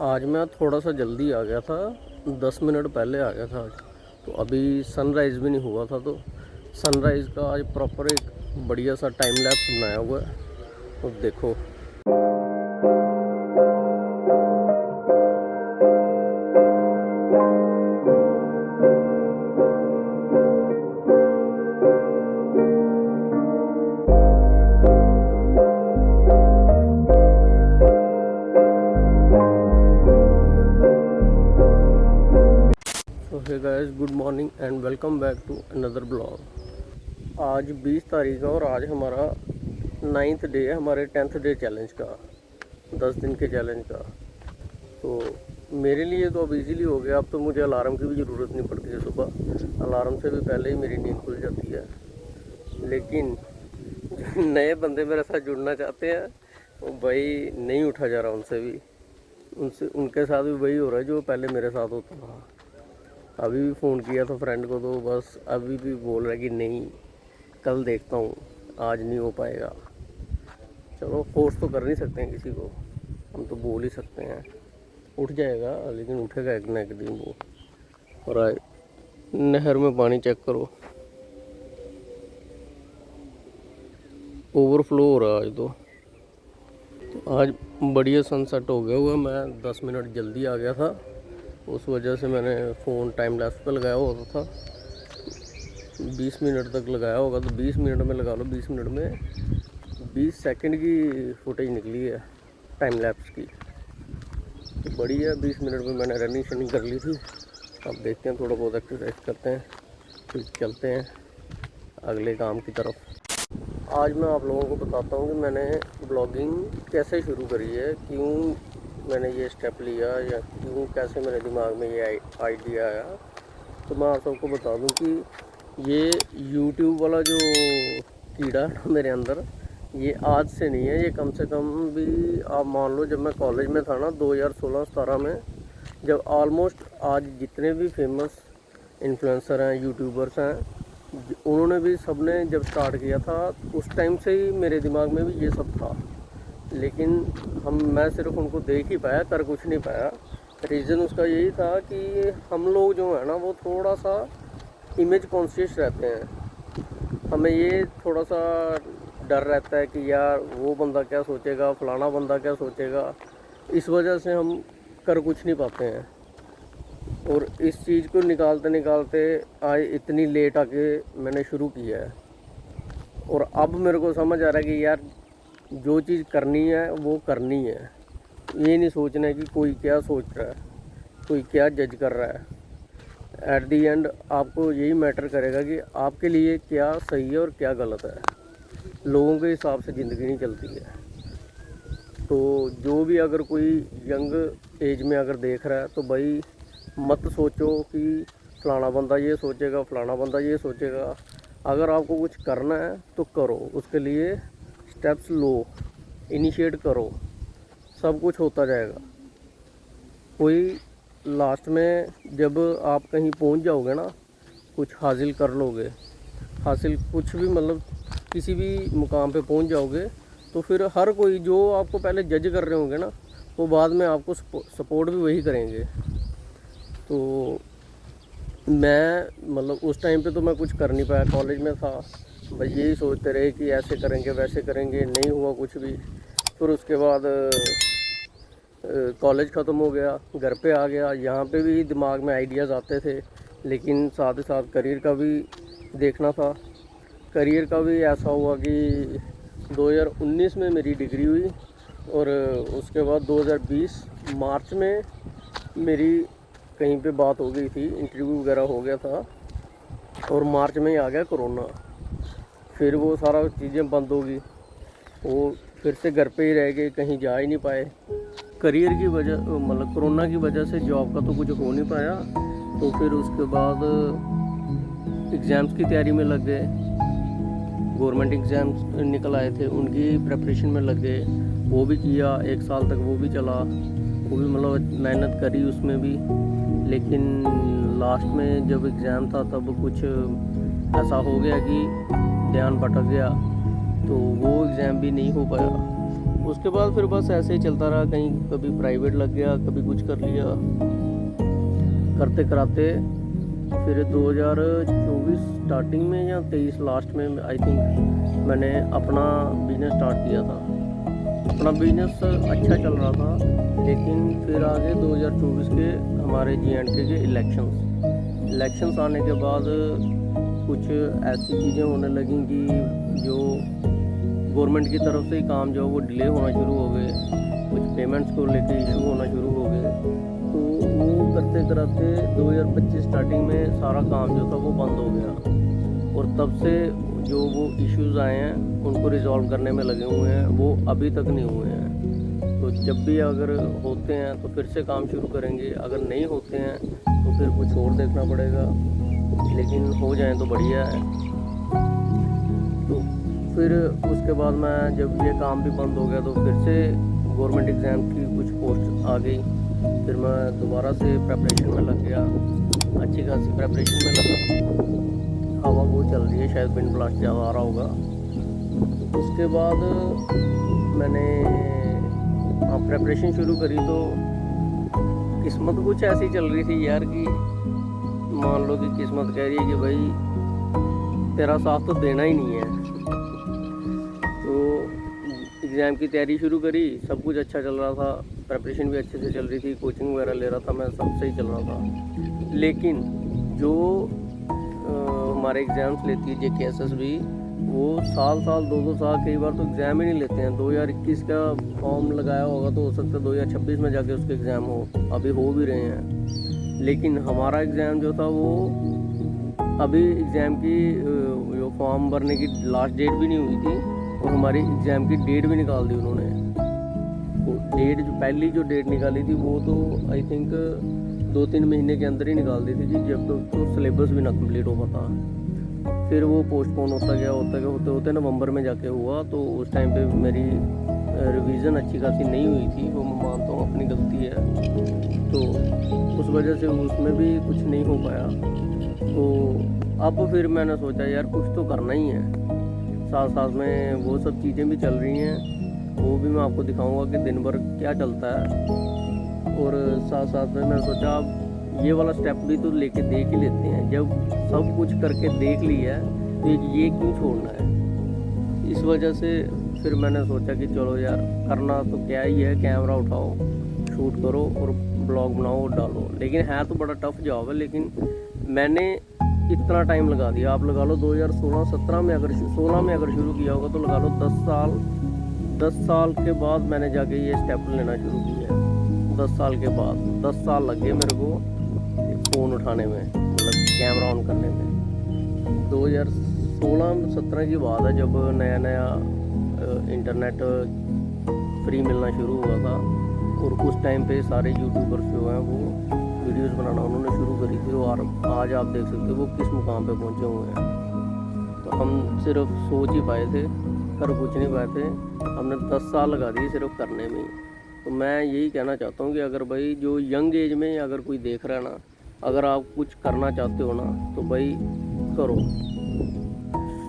आज मैं थोड़ा सा जल्दी आ गया था, 10 मिनट पहले आ गया था आज। तो अभी सनराइज़ भी नहीं हुआ था, तो सनराइज़ का आज प्रॉपर एक बढ़िया सा टाइम लैप्स बनाया हुआ है। तो देखो, तो hey guys, good morning and welcome back to another blog. आज 20 तारीख है और आज हमारा 9th डे है हमारे 10th डे चैलेंज का, 10 दिन के चैलेंज का। तो मेरे लिए तो अब इजीली हो गया। अब तो मुझे अलार्म की भी ज़रूरत नहीं पड़ती है। सुबह अलार्म से भी पहले ही मेरी नींद खुल जाती है। लेकिन जो नए बंदे मेरे साथ जुड़ना चाहते हैं, वो भाई नहीं उठा जा रहा उनसे भी, उनके साथ भी वही हो रहा है जो पहले मेरे साथ होता था। अभी भी फ़ोन किया था फ्रेंड को, तो बस अभी भी बोल रहा है कि नहीं, कल देखता हूँ, आज नहीं हो पाएगा। चलो, फोर्स तो कर नहीं सकते हैं किसी को, हम तो बोल ही सकते हैं उठ जाएगा, लेकिन उठेगा एक ना एक दिन वो। और आज नहर में पानी चेक करो, ओवरफ्लो हो रहा है आज तो आज बढ़िया सनसेट हो गया हुआ। मैं 10 मिनट जल्दी आ गया था, उस वजह से मैंने फ़ोन टाइम लैप्स पर लगाया होता था। 20 मिनट तक लगाया होगा, तो 20 मिनट में लगा लो, 20 मिनट में 20 सेकंड की फुटेज निकली है टाइम लैप्स की। तो बढ़िया, 20 मिनट में मैंने रनिंग शनिंग कर ली थी। अब देखते हैं, थोड़ा बहुत एक्सरसाइज करते हैं, फिर चलते हैं अगले काम की तरफ। आज मैं आप लोगों को बताता हूँ कि मैंने ब्लॉगिंग कैसे शुरू करी है, क्यों मैंने ये स्टेप लिया, या क्यों, कैसे मेरे दिमाग में ये आइडिया आया। तो मैं आप सबको बता दूं कि ये YouTube वाला जो कीड़ा है ना मेरे अंदर, ये आज से नहीं है। ये कम से कम भी आप मान लो, जब मैं कॉलेज में था ना 2016-17 में, जब ऑलमोस्ट आज जितने भी फेमस इन्फ्लुएंसर हैं, यूट्यूबर्स हैं, उन्होंने भी, सबने जब स्टार्ट किया था, उस टाइम से ही मेरे दिमाग में भी ये सब था। लेकिन मैं सिर्फ उनको देख ही पाया, कर कुछ नहीं पाया। रीज़न उसका यही था कि हम लोग जो है ना, वो थोड़ा सा इमेज कॉन्शियस रहते हैं। हमें ये थोड़ा सा डर रहता है कि यार वो बंदा क्या सोचेगा, फलाना बंदा क्या सोचेगा। इस वजह से हम कर कुछ नहीं पाते हैं। और इस चीज़ को निकालते निकालते आज इतनी लेट आके मैंने शुरू किया है। और अब मेरे को समझ आ रहा है कि यार जो चीज़ करनी है वो करनी है। ये नहीं सोचना है कि कोई क्या सोच रहा है, कोई क्या जज कर रहा है। एट दी एंड आपको यही मैटर करेगा कि आपके लिए क्या सही है और क्या गलत है। लोगों के हिसाब से ज़िंदगी नहीं चलती है। तो जो भी, अगर कोई यंग एज में अगर देख रहा है, तो भाई मत सोचो कि फलाना बंदा ये सोचेगा, फलाना बंदा ये सोचेगा। अगर आपको कुछ करना है तो करो, उसके लिए स्टेप्स लो, इनिशिएट करो, सब कुछ होता जाएगा। कोई लास्ट में जब आप कहीं पहुंच जाओगे ना, कुछ हासिल कर लोगे, हासिल कुछ भी, मतलब किसी भी मुकाम पे पहुंच जाओगे, तो फिर हर कोई जो आपको पहले जज कर रहे होंगे ना, वो बाद में आपको सपोर्ट भी वही करेंगे। तो मैं, मतलब उस टाइम पे तो मैं कुछ कर नहीं पाया, कॉलेज में था, बस यही सोचते रहे कि ऐसे करेंगे वैसे करेंगे, नहीं हुआ कुछ भी। फिर उसके बाद कॉलेज ख़त्म हो गया, घर पे आ गया, यहाँ पे भी दिमाग में आइडियाज़ आते थे, लेकिन साथ ही साथ करियर का भी देखना था। करियर का भी ऐसा हुआ कि 2019 में मेरी डिग्री हुई, और उसके बाद 2020 मार्च में मेरी कहीं पे बात हो गई थी, इंटरव्यू वगैरह हो गया था, और मार्च में ही आ गया कोरोना। फिर वो सारा चीज़ें बंद हो गई, वो फिर से घर पे ही रह गए, कहीं जा ही नहीं पाए। करियर की वजह, मतलब कोरोना की वजह से जॉब का तो कुछ हो नहीं पाया। तो फिर उसके बाद एग्ज़ाम्स की तैयारी में लग गए। गवर्नमेंट एग्ज़ाम्स निकल आए थे, उनकी प्रिपरेशन में लग गए। वो भी किया, 1 साल तक वो भी चला, वो भी मतलब मेहनत करी उसमें भी। लेकिन लास्ट में जब एग्ज़ाम था, तब कुछ ऐसा हो गया कि ध्यान भटक गया, तो वो एग्ज़ाम भी नहीं हो पाया। उसके बाद फिर बस ऐसे ही चलता रहा, कहीं कभी प्राइवेट लग गया, कभी कुछ कर लिया, करते कराते फिर 2024 स्टार्टिंग में या 23 लास्ट में आई थिंक मैंने अपना बिजनेस स्टार्ट किया था। अपना बिजनेस अच्छा चल रहा था, लेकिन फिर आगे 2024 के हमारे J&K के इलेक्शंस आने के बाद कुछ ऐसी चीज़ें होने लगी कि जो गवर्नमेंट की तरफ से ही काम जो वो डिले होना शुरू हो गए, कुछ पेमेंट्स को लेके इशू होना शुरू हो गए। तो वो करते कराते 2025 स्टार्टिंग में सारा काम जो था वो बंद हो गया, और तब से जो वो इश्यूज़ आए हैं उनको रिजॉल्व करने में लगे हुए हैं, वो अभी तक नहीं हुए हैं। तो जब भी अगर होते हैं तो फिर से काम शुरू करेंगे, अगर नहीं होते हैं तो फिर कुछ और देखना पड़ेगा, लेकिन हो जाए तो बढ़िया है। तो फिर उसके बाद मैं जब ये काम भी बंद हो गया तो फिर से गवर्नमेंट एग्ज़ाम की कुछ पोस्ट आ गई, फिर मैं दोबारा से प्रेपरेशन में लग गया, अच्छी खासी प्रेपरेशन में लगा। हवा बहुत चल रही है, शायद विंड ब्लास्ट ज़्यादा आ रहा होगा। उसके बाद मैंने प्रेपरेशन शुरू करी तो किस्मत कुछ ऐसी चल रही थी यार कि मान लो कि किस्मत कह रही है कि भाई तेरा साथ तो देना ही नहीं है। तो एग्ज़ाम की तैयारी शुरू करी, सब कुछ अच्छा चल रहा था, प्रेपरेशन भी अच्छे से चल रही थी, कोचिंग वगैरह ले रहा था मैं, सब सही चल रहा था। लेकिन जो हमारे एग्ज़ाम्स लेती है JKSSB, वो साल 2-2 साल कई बार तो एग्ज़ाम ही नहीं लेते हैं। 2021 का फॉर्म लगाया होगा तो हो सकता है 2026 में जाके उसके एग्ज़ाम हो, अभी हो भी रहे हैं। लेकिन हमारा एग्ज़ाम जो था वो अभी एग्ज़ाम की जो फॉर्म भरने की लास्ट डेट भी नहीं हुई थी, और हमारी एग्ज़ाम की डेट भी निकाल दी उन्होंने। तो डेट जो पहली जो डेट निकाली थी वो तो आई थिंक 2-3 महीने के अंदर ही निकाल दी थी कि जब तक तो सिलेबस भी ना कंप्लीट हो पाता। फिर वो पोस्टपोन होता गया होते होते नवंबर में जाके हुआ। तो उस टाइम पे मेरी रिवीजन अच्छी खासी नहीं हुई थी, वो मैं मानता हूँ अपनी गलती है, तो उस वजह से उसमें भी कुछ नहीं हो पाया। तो अब फिर मैंने सोचा यार कुछ तो करना ही है, साथ साथ में वो सब चीज़ें भी चल रही हैं, वो भी मैं आपको दिखाऊंगा कि दिन भर क्या चलता है। और साथ साथ में मैंने सोचा अब ये वाला स्टेप भी तो लेके देख ही लेते हैं, जब सब कुछ करके देख लिया है तो ये क्यों छोड़ना है। इस वजह से फिर मैंने सोचा कि चलो यार करना तो क्या ही है, कैमरा उठाओ, शूट करो और ब्लॉग बनाओ और डालो। लेकिन है तो बड़ा टफ जॉब है, लेकिन मैंने इतना टाइम लगा दिया, आप लगा लो 2016-17 में अगर 16 में अगर शुरू किया होगा तो लगा लो 10 साल के बाद मैंने जाके ये स्टेप लेना शुरू किया। 10 साल के बाद 10 साल लग गए मेरे को फ़ोन उठाने में, मतलब कैमरा ऑन करने में। 2016-17 की बात है जब नया नया इंटरनेट फ्री मिलना शुरू हुआ था, और उस टाइम पे सारे यूट्यूबर्स जो हैं वो वीडियोस बनाना उन्होंने शुरू करी थी, और आज आप देख सकते हो वो किस मुकाम पे पहुंचे हुए हैं। तो हम सिर्फ सोच ही पाए थे, कर कुछ नहीं पाए थे, हमने 10 साल लगा दिए सिर्फ करने में ही। तो मैं यही कहना चाहता हूँ कि अगर भाई जो यंग एज में अगर कोई देख रहा है ना, अगर आप कुछ करना चाहते हो ना तो भाई करो।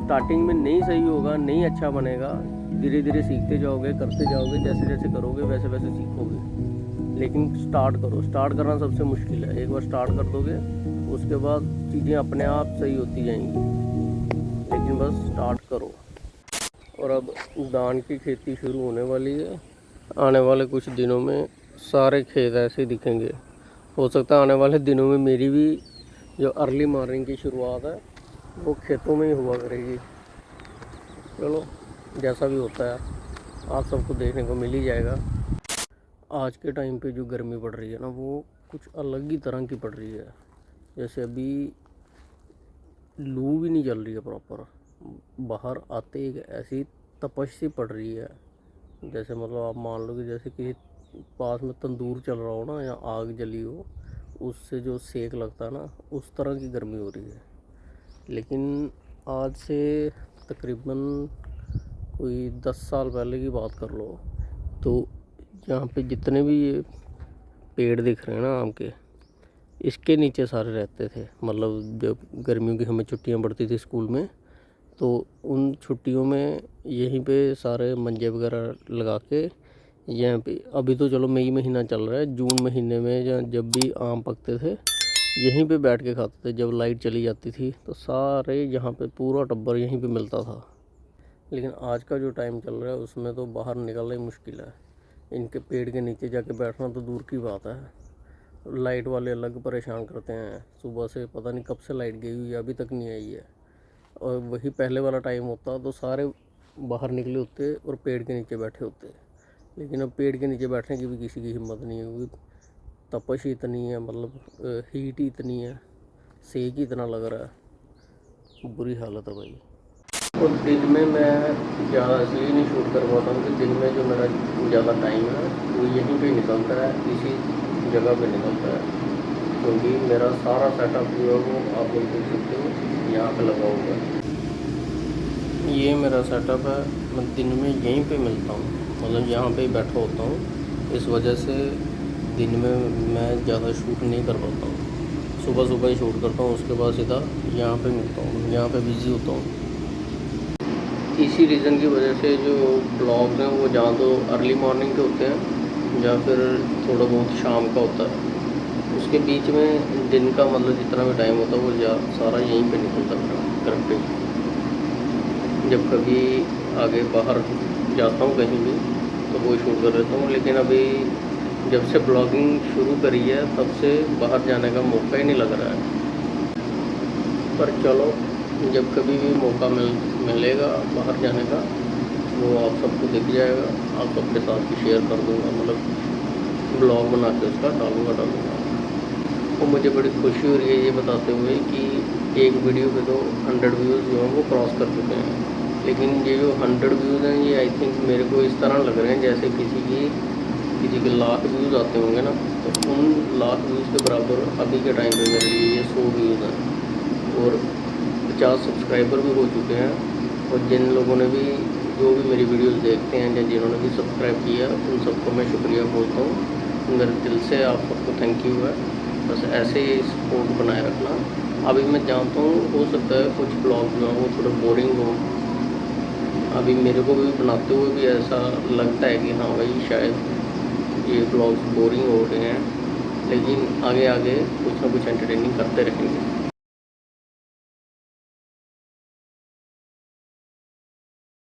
स्टार्टिंग में नहीं सही होगा, नहीं अच्छा बनेगा, धीरे धीरे सीखते जाओगे, करते जाओगे, जैसे जैसे करोगे वैसे वैसे सीखोगे। लेकिन स्टार्ट करो, स्टार्ट करना सबसे मुश्किल है। एक बार स्टार्ट कर दोगे उसके बाद चीज़ें अपने आप सही होती जाएंगी, लेकिन बस स्टार्ट करो। और अब धान की खेती शुरू होने वाली है, आने वाले कुछ दिनों में सारे खेत ऐसे दिखेंगे। हो सकता है आने वाले दिनों में मेरी भी जो अर्ली मॉर्निंग की शुरुआत है वो खेतों में ही हुआ करेगी। चलो जैसा भी होता है आप सबको देखने को मिल ही जाएगा। आज के टाइम पे जो गर्मी पड़ रही है ना वो कुछ अलग ही तरह की पड़ रही है। जैसे अभी लू भी नहीं चल रही है प्रॉपर, बाहर आते एक ऐसी तपश सी पड़ रही है, जैसे मतलब आप मान लो कि जैसे कि पास में तंदूर चल रहा हो ना या आग जली हो, उससे जो सेक लगता है ना उस तरह की गर्मी हो रही है। लेकिन आज से तकरीबन कोई 10 साल पहले की बात कर लो तो यहाँ पे जितने भी ये पेड़ दिख रहे हैं ना आम के, इसके नीचे सारे रहते थे। मतलब जब गर्मियों की हमें छुट्टियाँ पड़ती थी स्कूल में तो उन छुट्टियों में यहीं पे सारे मंजे वगैरह लगा के यहाँ पे, अभी तो चलो मई महीना चल रहा है, जून महीने में या जब भी आम पकते थे यहीं पे बैठ के खाते थे। जब लाइट चली जाती थी तो सारे यहाँ पे पूरा टब्बर यहीं पे मिलता था। लेकिन आज का जो टाइम चल रहा है उसमें तो बाहर निकलना ही मुश्किल है। इनके पेड़ के नीचे जाके बैठना तो दूर की बात है। लाइट वाले अलग परेशान करते हैं, सुबह से पता नहीं कब से लाइट गई हुई है, अभी तक नहीं आई है। और वही पहले वाला टाइम होता तो सारे बाहर निकले होते और पेड़ के नीचे बैठे होते। लेकिन अब पेड़ के नीचे बैठने की भी किसी की हिम्मत नहीं है, क्योंकि तपश ही इतनी है, मतलब हीट ही इतनी है, सेक ही इतना लग रहा है, बुरी हालत है भाई। और दिन में मैं ज़्यादा इसलिए नहीं शूट कर पाता हूँ कि दिन में जो मेरा ज़्यादा टाइम है वो यहीं पे निकलता है, इसी जगह पे निकलता है, क्योंकि मेरा सारा सेटअप जो है वो आप लोग देख सकते हो यहाँ पे लगा हुआ है। ये मेरा सेटअप है, मैं दिन में यहीं पे मिलता हूँ, मतलब यहाँ पे ही बैठा होता हूँ। इस वजह से दिन में मैं ज़्यादा शूट नहीं कर पाता हूँ। सुबह सुबह ही शूट करता हूँ, उसके बाद सीधा यहाँ पे मिलता हूँ, यहाँ पे बिज़ी होता हूँ। इसी रीज़न की वजह से जो ब्लॉग हैं वो जहाँ तो अर्ली मॉर्निंग के होते हैं या फिर थोड़ा बहुत शाम का होता है, उसके बीच में दिन का मतलब जितना भी टाइम होता है वो सारा यहीं पे निकलता है करेक्ट। जब कभी आगे बाहर जाता हूँ कहीं भी तो वो शूट कर लेता हूँ, लेकिन अभी जब से ब्लॉगिंग शुरू करी है तब से बाहर जाने का मौका ही नहीं लग रहा है। पर चलो, जब कभी भी मौका मिलेगा बाहर जाने का वो आप सबको दिख जाएगा, आप सबके साथ भी शेयर कर दूँगा, मतलब ब्लॉग बना के उसका डालूँगा। और मुझे बड़ी खुशी हो रही है ये बताते हुए कि एक वीडियो पे तो 100 व्यूज़ जो हैं वो क्रॉस कर चुके हैं। लेकिन ये जो 100 व्यूज़ हैं ये आई थिंक मेरे को इस तरह लग रहे हैं जैसे किसी के लाख व्यूज़ आते होंगे ना, तो उन लाख व्यूज़ के बराबर अभी के टाइम पे मेरे लिए ये 100 व्यूज़ हैं। और 50 सब्सक्राइबर भी हो चुके हैं। और जिन लोगों ने भी जो भी मेरी वीडियोस देखते हैं या जिन्होंने भी सब्सक्राइब किया उन सबको मैं शुक्रिया बोलता हूँ, मेरे दिल से आप सबको थैंक यू है। बस ऐसे ही सपोर्ट बनाए रखना। अभी मैं जानता हूँ हो सकता है कुछ ब्लॉग जो हैं वो थोड़े बोरिंग हो, अभी मेरे को भी बनाते हुए भी ऐसा लगता है कि हाँ भाई शायद ये ब्लॉग्स बोरिंग हो रहे हैं, लेकिन आगे आगे कुछ ना कुछ एंटरटेनिंग करते रहेंगे।